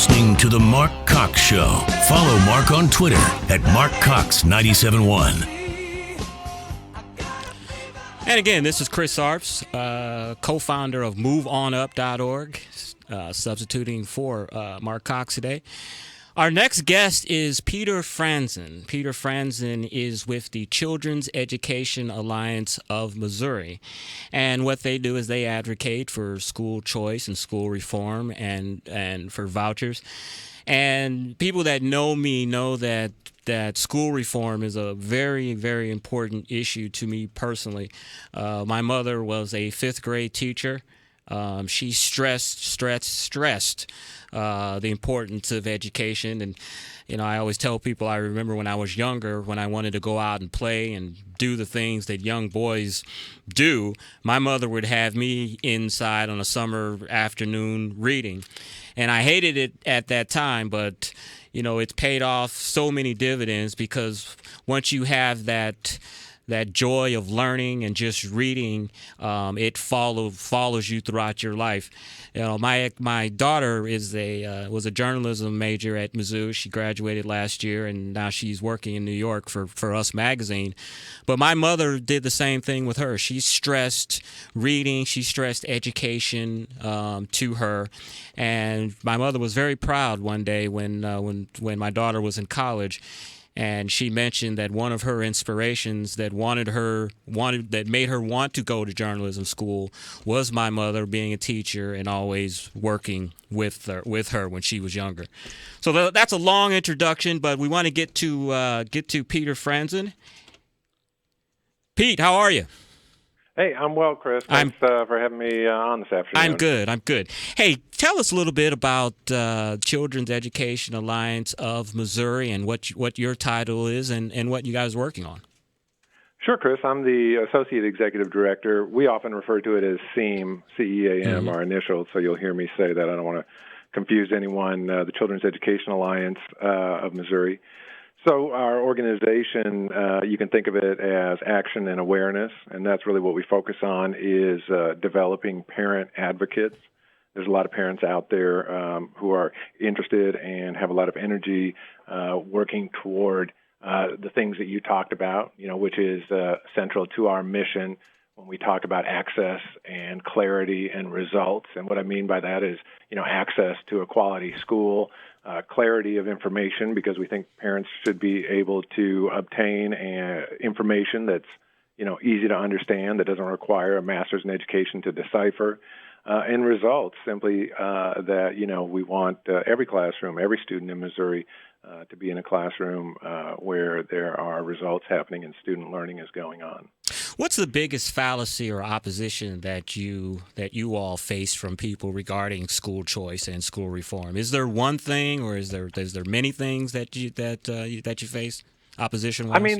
listening to The Mark Cox Show. Follow Mark on Twitter at MarkCox971. And again, this is Chris Arps, co-founder of MoveOnUp.org, substituting for Mark Cox today. Our next guest is Peter Franzen. Peter Franzen is with the Children's Education Alliance of Missouri. And what they do is they advocate for school choice and school reform and for vouchers. And people that know me know that school reform is a very, very important issue to me personally. My mother was a fifth grade teacher. She stressed the importance of education. And, you know, I always tell people, I remember when I was younger, when I wanted to go out and play and do the things that young boys do, my mother would have me inside on a summer afternoon reading. And I hated it at that time, but, you know, it's paid off so many dividends, because once you have that joy of learning and just reading, it follows you throughout your life. You know, my daughter was a journalism major at Mizzou. She graduated last year, and now she's working in New York for Us Magazine. But my mother did the same thing with her. She stressed reading, she stressed education to her, and my mother was very proud one day when my daughter was in college. And she mentioned that one of her inspirations that made her want to go to journalism school was my mother being a teacher and always working with her when she was younger. So that's a long introduction, but we want to get to Peter Franzen. Pete, how are you? Hey, I'm well, Chris. Thanks for having me on this afternoon. I'm good. Hey, tell us a little bit about Children's Education Alliance of Missouri and what your title is and what you guys are working on. Sure, Chris. I'm the Associate Executive Director. We often refer to it as CEAM, C-E-A-M, our initials, so you'll hear me say that. I don't want to confuse anyone. The Children's Education Alliance of Missouri. So our organization, you can think of it as action and awareness, and that's really what we focus on is developing parent advocates. There's a lot of parents out there who are interested and have a lot of energy working toward the things that you talked about, you know, which is central to our mission when we talk about access and clarity and results. And what I mean by that is, you know, access to a quality school, clarity of information, because we think parents should be able to obtain information that's, you know, easy to understand, that doesn't require a master's in education to decipher, and results, simply that, you know, we want every classroom, every student in Missouri to be in a classroom where there are results happening and student learning is going on. What's the biggest fallacy or opposition that you all face from people regarding school choice and school reform? Is there one thing, or is there many things that you face opposition-wise? I mean,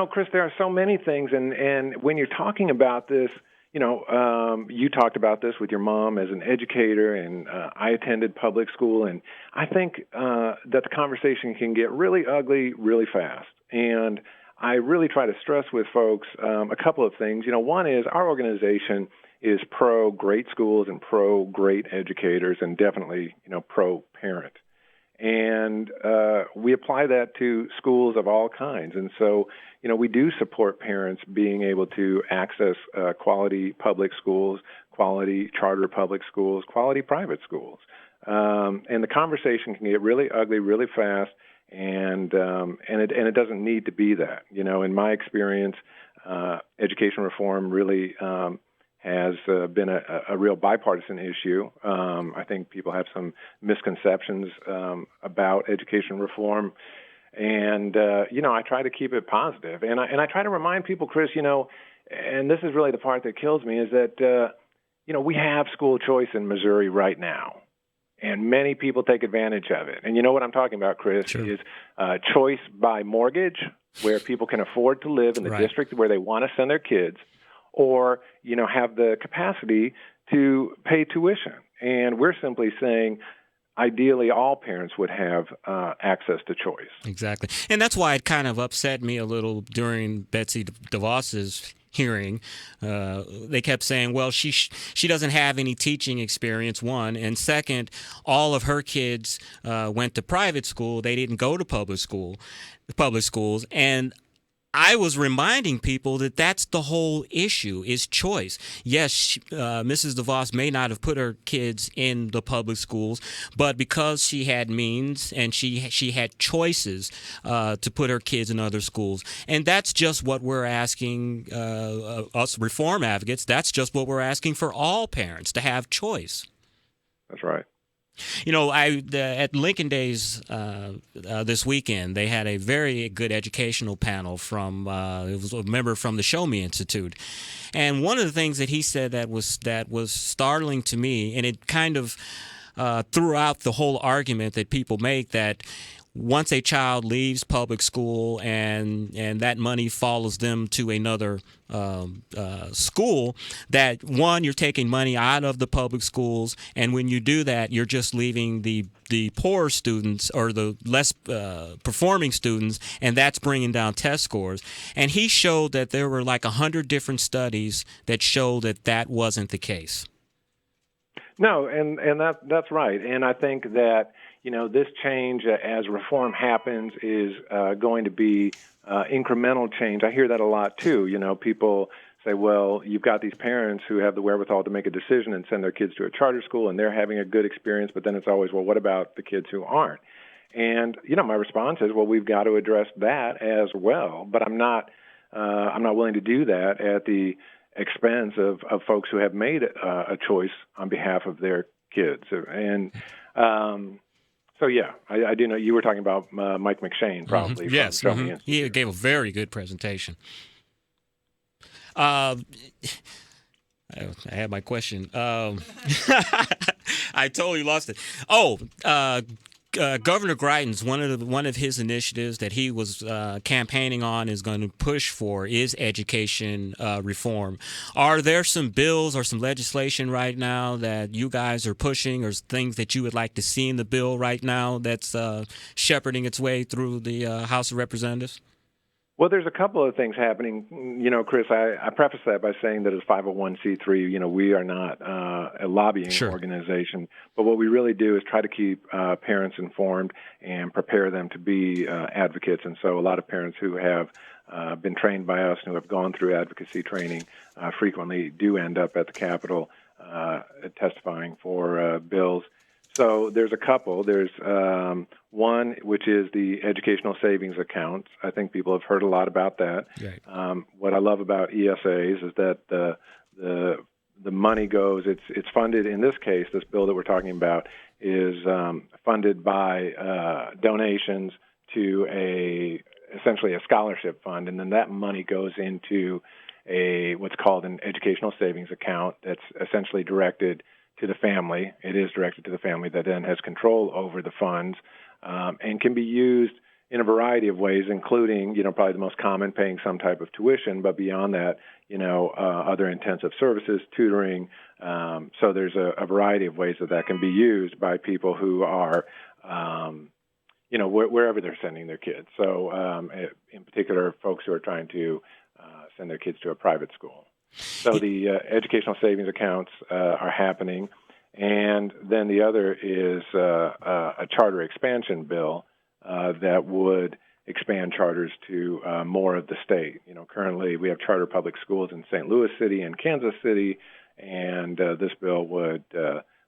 Chris, there are so many things, and when you're talking about this, you know, you talked about this with your mom as an educator, and I attended public school, and I think that the conversation can get really ugly really fast. And I really try to stress with folks a couple of things. You know, one is our organization is pro-great schools and pro-great educators, and definitely, you know, pro-parent. And we apply that to schools of all kinds. And so, you know, we do support parents being able to access quality public schools, quality charter public schools, quality private schools. And the conversation can get really ugly really fast, and it doesn't need to be that. You know, in my experience, education reform really has been a real bipartisan issue. I think people have some misconceptions about education reform, and you know, I try to keep it positive, and I try to remind people, Chris, you know, and this is really the part that kills me, is that you know, we have school choice in Missouri right now, and many people take advantage of it. And you know what I'm talking about, Chris, Sure. is choice by mortgage, where people can afford to live in the district where they want to send their kids, or, you know, have the capacity to pay tuition. And we're simply saying, ideally, all parents would have access to choice. Exactly. And that's why it kind of upset me a little during Betsy DeVos's hearing. They kept saying, well, she doesn't have any teaching experience, one, and second, all of her kids went to private school. They didn't go to public schools, and I was reminding people that that's the whole issue, is choice. Yes, Mrs. DeVos may not have put her kids in the public schools, but because she had means and she had choices to put her kids in other schools. And that's just what we're asking, us reform advocates, that's just what we're asking for all parents, to have choice. That's right. You know, at Lincoln Days this weekend, they had a very good educational panel from it was a member from the Show Me Institute, and one of the things that he said that was startling to me, and it kind of threw out the whole argument that people make that once a child leaves public school and that money follows them to another school, that one, you're taking money out of the public schools, and when you do that, you're just leaving the poor students or the less performing students, and that's bringing down test scores. And he showed that there were like 100 different studies that showed that wasn't the case. No, and that's right. And I think that, you know, this change as reform happens is going to be incremental change. I hear that a lot too. You know, people say, well, you've got these parents who have the wherewithal to make a decision and send their kids to a charter school, and they're having a good experience, but then it's always, well, what about the kids who aren't? And, you know, my response is, well, we've got to address that as well. But I'm not willing to do that at the expense of folks who have made a choice on behalf of their kids. And so, yeah, I do know you were talking about Mike McShane, probably. Mm-hmm. Yes, mm-hmm. He gave a very good presentation. I had my question. I totally lost it. Governor Greitens, one of his initiatives that he was campaigning on is going to push for is education reform. Are there some bills or some legislation right now that you guys are pushing, or things that you would like to see in the bill right now that's shepherding its way through the House of Representatives? Well, there's a couple of things happening. You know, Chris, I preface that by saying that as 501c3, you know, we are not a lobbying organization, but what we really do is try to keep parents informed and prepare them to be advocates. And so a lot of parents who have been trained by us and who have gone through advocacy training frequently do end up at the Capitol testifying for bills. So there's a couple. There's one, which is the educational savings accounts. I think people have heard a lot about that. Right. What I love about ESAs is that the money goes. It's funded in this case. This bill that we're talking about is funded by donations to essentially a scholarship fund, and then that money goes into what's called an educational savings account that's essentially directed to the family. It is directed to the family that then has control over the funds and can be used in a variety of ways, including, you know, probably the most common, paying some type of tuition, but beyond that, you know, other intensive services, tutoring. So there's a variety of ways that can be used by people who are, you know, wherever they're sending their kids. So in particular, folks who are trying to send their kids to a private school. So the educational savings accounts are happening, and then the other is a charter expansion bill that would expand charters to more of the state. You know, currently we have charter public schools in St. Louis City and Kansas City, and this bill would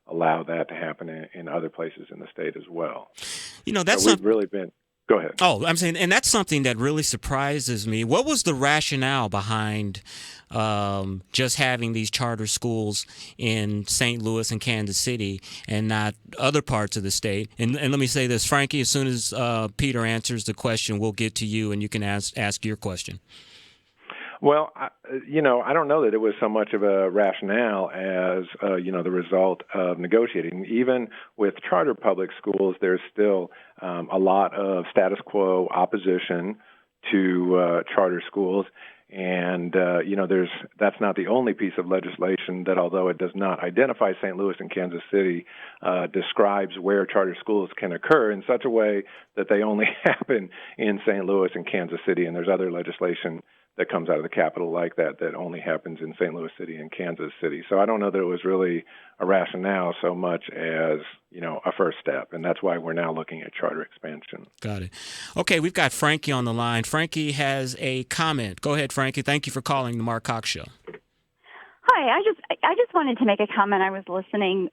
allow that to happen in other places in the state as well. You know, that's so we've really been. Go ahead. Oh, I'm saying, and that's something that really surprises me. What was the rationale behind just having these charter schools in St. Louis and Kansas City and not other parts of the state? And let me say this, Frankie, as soon as Peter answers the question, we'll get to you and you can ask your question. Well, you know, I don't know that it was so much of a rationale as, you know, the result of negotiating. Even with charter public schools, there's still a lot of status quo opposition to charter schools. And, you know, that's not the only piece of legislation that, although it does not identify St. Louis and Kansas City, describes where charter schools can occur in such a way that they only happen in St. Louis and Kansas City. And there's other legislation that comes out of the Capitol like that only happens in St. Louis City and Kansas City. So I don't know that it was really a rationale so much as, a first step. And that's why we're now looking at charter expansion. Got it. Okay, we've got Frankie on the line. Frankie has a comment. Go ahead, Frankie. Thank you for calling the Mark Cox Show. Hi, I just wanted to make a comment. I was listening.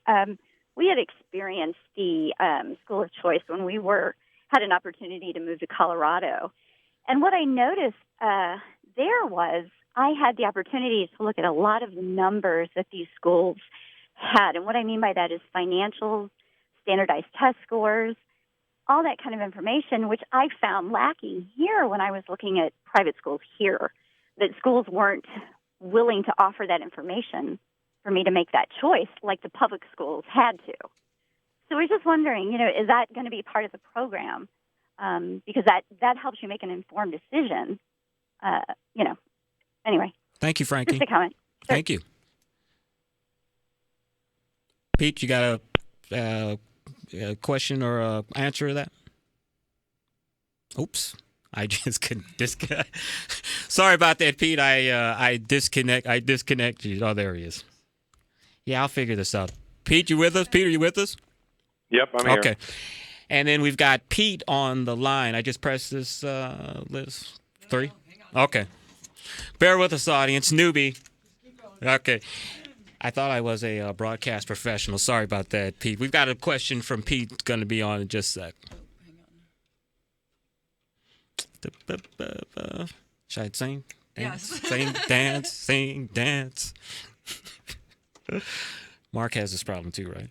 We had experienced the school of choice when we had an opportunity to move to Colorado. And what I noticed there was I had the opportunity to look at a lot of the numbers that these schools had. And what I mean by that is financials, standardized test scores, all that kind of information, which I found lacking here when I was looking at private schools here, that schools weren't willing to offer that information for me to make that choice like the public schools had to. So I was just wondering, is that going to be part of the program? Because that helps you make an informed decision. Anyway. Thank you, Frankie. Just a comment. Sure. Thank you. Pete, you got a question or a answer to that? Oops. I just couldn't disconnect. Sorry about that, Pete. I disconnect you. Oh, there he is. Yeah, I'll figure this out. Pete, you with us? Pete, are you with us? Yep, I'm here. Okay. And then we've got Pete on the line. I just pressed this, Liz. 3? Okay. Bear with us, audience. Newbie. Okay. I thought I was a broadcast professional. Sorry about that, Pete. We've got a question from Pete. It's going to be on in just a sec. Should I sing? Dance? Yes. Sing, dance, sing, dance. Mark has this problem too, right?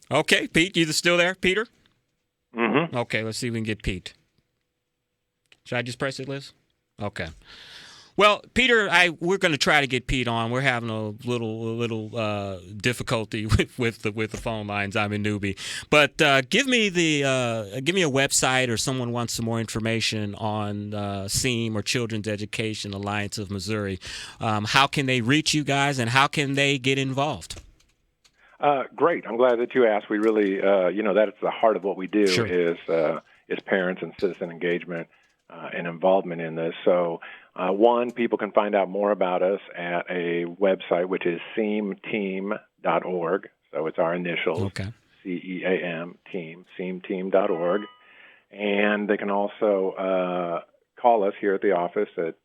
Okay, Pete, you still there, Peter? Mm-hmm. Okay, let's see if we can get Pete. Should I just press it, Liz? Okay. Well, Peter, we're going to try to get Pete on. We're having a little difficulty with the phone lines. I'm a newbie, but give me a website, or someone wants some more information on SEAM or Children's Education Alliance of Missouri. How can they reach you guys, and how can they get involved? Great. I'm glad that you asked. We really, that is the heart of what we do. Sure. is parents and citizen engagement and involvement in this. So. People can find out more about us at a website, which is seamteam.org. So it's our initials, okay. CEAM, team, seamteam.org. And they can also call us here at the office at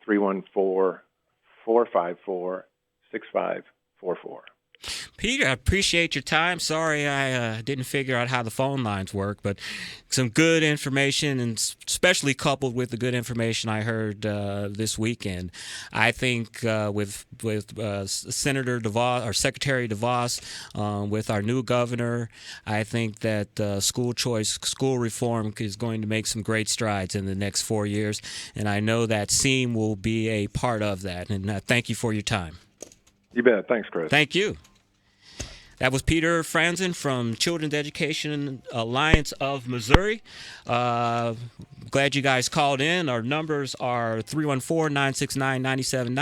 314-454-6544. Peter, I appreciate your time. Sorry I didn't figure out how the phone lines work, but some good information, and especially coupled with the good information I heard this weekend. I think with Senator DeVos, or Secretary DeVos, with our new governor, I think that school choice, school reform is going to make some great strides in the next 4 years, and I know that SEAM will be a part of that. And thank you for your time. You bet. Thanks, Chris. Thank you. That was Peter Franzen from Children's Education Alliance of Missouri. Glad you guys called in. Our numbers are 314-969-9797.